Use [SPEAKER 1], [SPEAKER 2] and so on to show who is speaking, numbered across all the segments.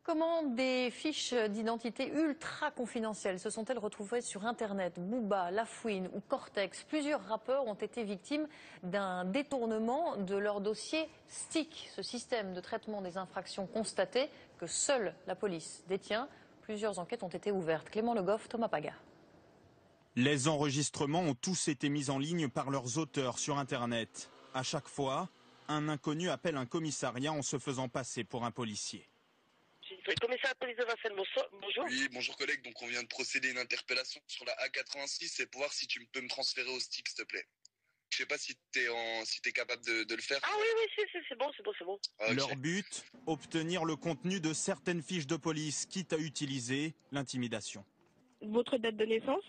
[SPEAKER 1] Comment des fiches d'identité ultra confidentielles se sont-elles retrouvées sur Internet? Booba, Lafouine ou Cortex, plusieurs rappeurs ont été victimes d'un détournement de leur dossier STIC, ce système de traitement des infractions constatées que seule la police détient. Plusieurs enquêtes ont été ouvertes. Clément Le Goff, Thomas Paga.
[SPEAKER 2] Les enregistrements ont tous été mis en ligne par leurs auteurs sur Internet. À chaque fois, un inconnu appelle un commissariat en se faisant passer pour un policier.
[SPEAKER 3] Commissaire de police de Vincennes, bonjour.
[SPEAKER 4] Oui, bonjour collègue, donc on vient de procéder à une interpellation sur la A86, c'est pour voir si tu peux me transférer au STIC, s'il te plaît. Je sais pas si t'es capable de le faire.
[SPEAKER 3] Ah oui, c'est bon.
[SPEAKER 4] Ah, okay.
[SPEAKER 2] Leur but, obtenir le contenu de certaines fiches de police, quitte à utiliser l'intimidation.
[SPEAKER 5] Votre date de naissance?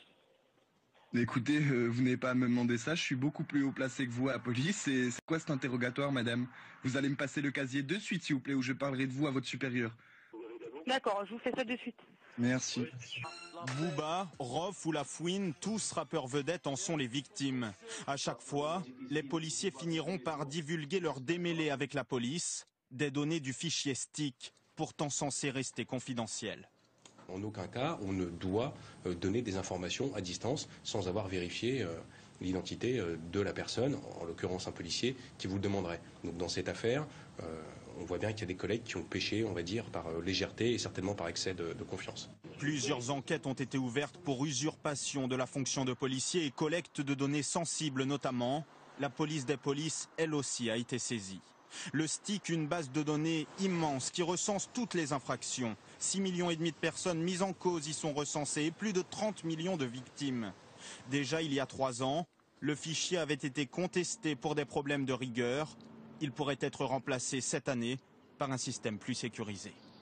[SPEAKER 6] Écoutez, vous n'avez pas à me demander ça, je suis beaucoup plus haut placé que vous à la police. Et c'est quoi cet interrogatoire, madame? Vous allez me passer le casier de suite, s'il vous plaît, ou je parlerai de vous à votre supérieur.
[SPEAKER 5] D'accord, je vous fais ça de suite.
[SPEAKER 6] Merci.
[SPEAKER 2] Booba, Rof ou Lafouine, tous rappeurs vedettes en sont les victimes. À chaque fois, les policiers finiront par divulguer leurs démêlés avec la police, des données du fichier STIC, pourtant censé rester confidentiel.
[SPEAKER 7] En aucun cas, on ne doit donner des informations à distance sans avoir vérifié l'identité de la personne, en l'occurrence un policier, qui vous le demanderait. Donc dans cette affaire, on voit bien qu'il y a des collègues qui ont péché, on va dire, par légèreté et certainement par excès de confiance.
[SPEAKER 2] Plusieurs enquêtes ont été ouvertes pour usurpation de la fonction de policier et collecte de données sensibles notamment. La police des polices, elle aussi, a été saisie. Le STIC, une base de données immense qui recense toutes les infractions. 6,5 millions de personnes mises en cause y sont recensées et plus de 30 millions de victimes. Déjà il y a 3 ans, le fichier avait été contesté pour des problèmes de rigueur. Il pourrait être remplacé cette année par un système plus sécurisé.